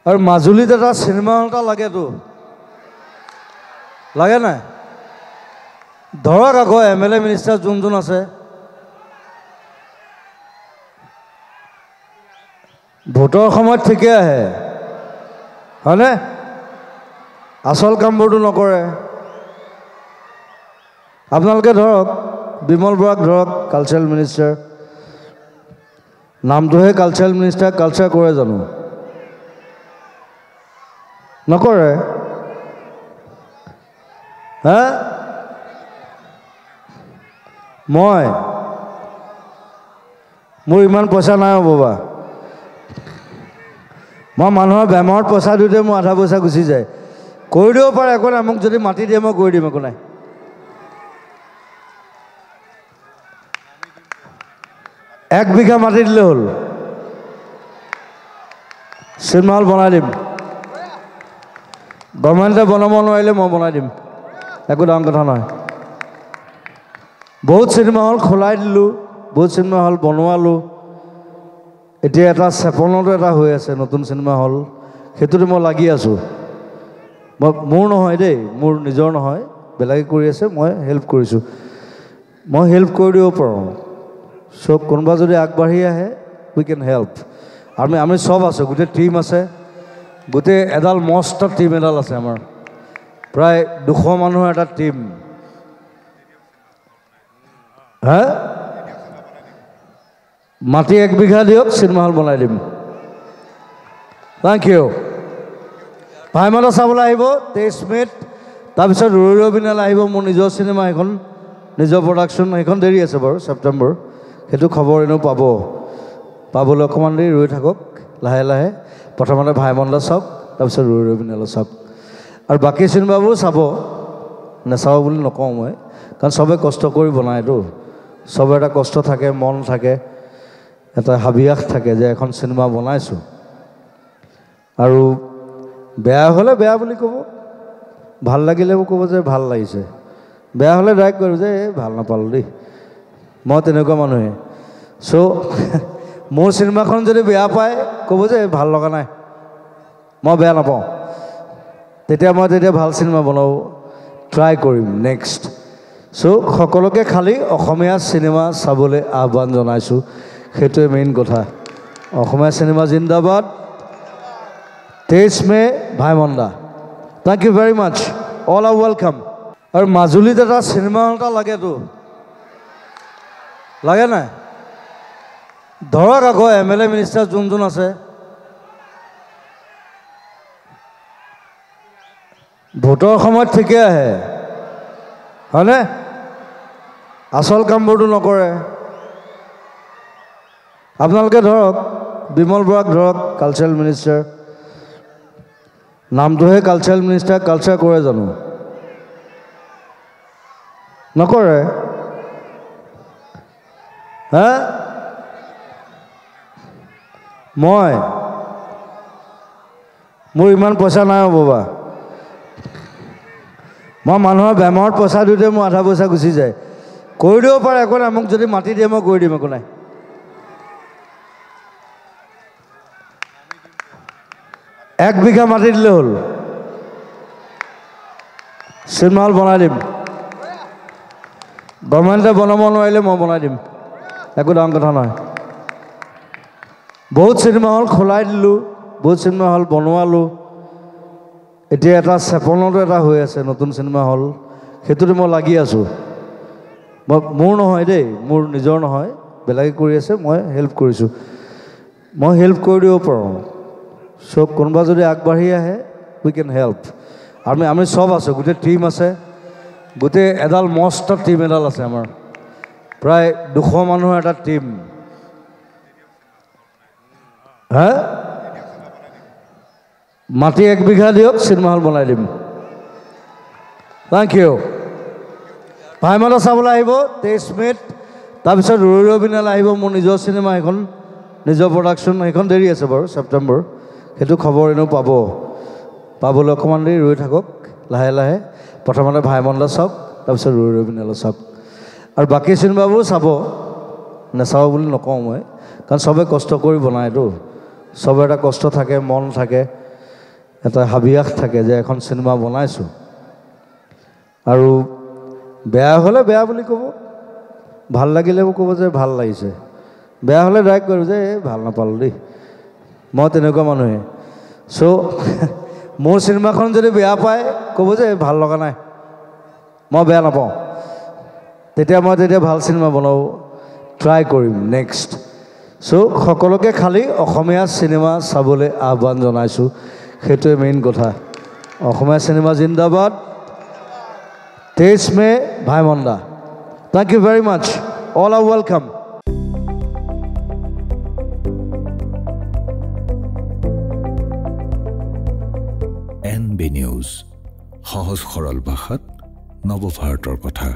আৰু মাজুলীত এটা চিনেমা হল এটা লাগেতো লাগে নাই ধৰক আকৌ এমএলএ মিনিষ্টাৰ যোন আছে ভোটৰ সময়ত ঠিকে আহে হয়নে আচল কামবোৰটো নকৰে আপোনালোকে ধৰক বিমল বৰাক ধৰক কালচাৰেল মিনিষ্টাৰ নামটোহে কালচাৰেল মিনিষ্টাৰ কালচাৰ কৰে জানো নকৰে হা মোৰ ইমান পইচা নাই বাবা মই মানুহৰ বেমাৰত পইচা দিওঁতে মোৰ আধা পইচা গুচি যায় কৰি দিব পাৰে একো নাই মোক যদি মাতি দিয়ে মই কৰি দিম একো নাই 1 বিঘা মাটি দিলে হ'ল চিনেমা হল বনাই দিম গভৰ্ণমেণ্টে বনাব নোৱাৰিলে মই বনাই দিম একো ডাঙৰ কথা নহয় বহুত চিনেমা হল খোলাই দিলোঁ বহুত চিনেমা হল বনোৱালোঁ এতিয়া এটা চেপনতো এটা হৈ আছে নতুন চিনেমা হল সেইটোতে মই লাগি আছোঁ মোৰ নহয় দেই মোৰ নিজৰ নহয় বেলেগে কৰি আছে মই হেল্প কৰিছোঁ মই হেল্প কৰি দিব পাৰোঁ সব কোনোবা যদি আগবাঢ়ি আহে উই কেন হেল্প আমি সব আছোঁ গোটেই টিম আছে গোটেই এডাল মস্ত টিম এডাল আছে আমাৰ প্ৰায় 200 মানুহৰ এটা টিম হা মাটি 1 বিঘা দিয়ক চিনেমা হল বনাই দিম থেংক ইউ ভাইমনা চাবলৈ আহিব 23 মে'ত তাৰপিছত ৰৈ ৰৈ বিনালে আহিব মোৰ নিজৰ চিনেমা এখন নিজৰ প্ৰডাকশ্যন সেইখন দেৰি আছে বাৰু ছেপ্টেম্বৰ সেইটো খবৰ এনেও পাবলৈ অকণমান দেৰি ৰৈ থাকক লাহে লাহে প্ৰথমতে ভাইমন্দা চাওক তাৰপিছত ৰৈ ৰৈ বিনালে চাওক আৰু বাকী চিনেমাবোৰ চাব নেচাব বুলি নকওঁ মই কাৰণ চবে কষ্ট কৰি বনায়তো চবে এটা কষ্ট থাকে মন থাকে এটা হাবিয়াস থাকে যে এখন চিনেমা বনাইছোঁ আৰু বেয়া হ'লে বেয়া বুলি ক'ব ভাল লাগিলেও ক'ব যে ভাল লাগিছে বেয়া হ'লে ডাইৰেক্ট কৰিব যে ভাল নাপালোঁ দেই মই তেনেকুৱা মানুহে চ' মোৰ চিনেমাখন যদি বেয়া পায় ক'ব যে ভাল লগা নাই মই বেয়া নাপাওঁ তেতিয়া মই ভাল চিনেমা বনাব ট্ৰাই কৰিম নেক্সট চ' সকলোকে খালি অসমীয়া চিনেমা চাবলৈ আহ্বান জনাইছোঁ সেইটোৱে মেইন কথা অসমীয়া চিনেমা জিন্দাবাদ 23 মে ভাইমন্দা thank you very much all are welcome আৰু মাজুলীত এটা চিনেমা হল এটা লাগেতো লাগে নাই ধৰক আকৌ এমএলএ মিনিষ্টাৰ যোন আছে ভোটৰ সময়ত ঠিকে আহে হয়নে আচল কামবোৰটো নকৰে আপোনালোকে ধৰক বিমল বৰাক ধৰক কালচাৰেল মিনিষ্টাৰ নামটোহে কালচাৰেল মিনিষ্টাৰ কালচাৰ কৰে জানো নকৰে হা মোৰ ইমান পইচা নাই বাবা মই মানুহৰ বেমাৰত পইচা দিওঁতে মোৰ আধা পইচা গুচি যায় কৰি দিব পাৰে একো নাই মোক যদি মাতি দিয়ে মই কৰি দিম একো নাই 1 বিঘা মাটি দিলে হ'ল চিনেমা হল বনাই দিম গভৰ্ণমেণ্টে বনাব নোৱাৰিলে মই বনাই দিম একো ডাঙৰ কথা নহয় বহুত চিনেমা হল খোলাই দিলোঁ বহুত চিনেমা হল বনোৱালোঁ এতিয়া এটা চেপনতো এটা হৈ আছে নতুন চিনেমা হল সেইটোতে মই লাগি আছোঁ মোৰ নহয় দেই মোৰ নিজৰ নহয় বেলেগে কৰি আছে মই হেল্প কৰিছোঁ মই হেল্প কৰি দিব পাৰোঁ চ' কোনোবা যদি আগবাঢ়ি আহে উই কেন হেল্প আমি সব আছোঁ গোটেই টিম আছে গোটেই এডাল মস্ত টিম এডাল আছে আমাৰ প্ৰায় 200 মানুহৰ এটা টিম হা মাটি 1 বিঘা দিয়ক চিনেমা হল বনাই দিম থেংক ইউ ভাইমনা চাবলৈ আহিব 23 মে'ত তাৰপিছত ৰৈ ৰৈ বিনালে আহিব মোৰ নিজৰ চিনেমা এখন নিজৰ প্ৰডাকশ্যন সেইখন দেৰি আছে বাৰু ছেপ্টেম্বৰ সেইটো খবৰ এনেও পাবলৈ অকণমান দেৰি ৰৈ থাকক লাহে লাহে প্ৰথমতে ভাইমন্দা চাওক তাৰপিছত ৰৈ ৰৈ বিনালে চাওক আৰু বাকী চিনেমাবোৰ চাব নেচাব বুলি নকওঁ মই কাৰণ চবে কষ্ট কৰি বনায়তো চবে এটা কষ্ট থাকে মন থাকে এটা হাবিয়াস থাকে যে এখন চিনেমা বনাইছোঁ আৰু বেয়া হ'লে বেয়া বুলি ক'ব, ভাল লাগিলেও ক'ব যে ভাল লাগিছে, বেয়া হ'লে ডাইৰেক্ট কৰোঁ যে ভাল নাপালোঁ দেই, মই তেনেকুৱা মানুহে। চ' মোৰ চিনেমাখন যদি বেয়া পায় ক'ব যে ভাল লগা নাই, মই বেয়া নাপাওঁ, তেতিয়া ভাল চিনেমা বনাব ট্ৰাই কৰিম নেক্সট। চ' সকলোকে খালী অসমীয়া চিনেমা চাবলৈ আহ্বান জনাইছোঁ, সেইটোৱে মেইন কথা। অসমীয়া চিনেমা জিন্দাবাদ। 23 May ভাইমন্দা। Thank you very much. All are welcome. NB News, সহজ সৰল ভাষাত নৱভাৰতৰ কথা।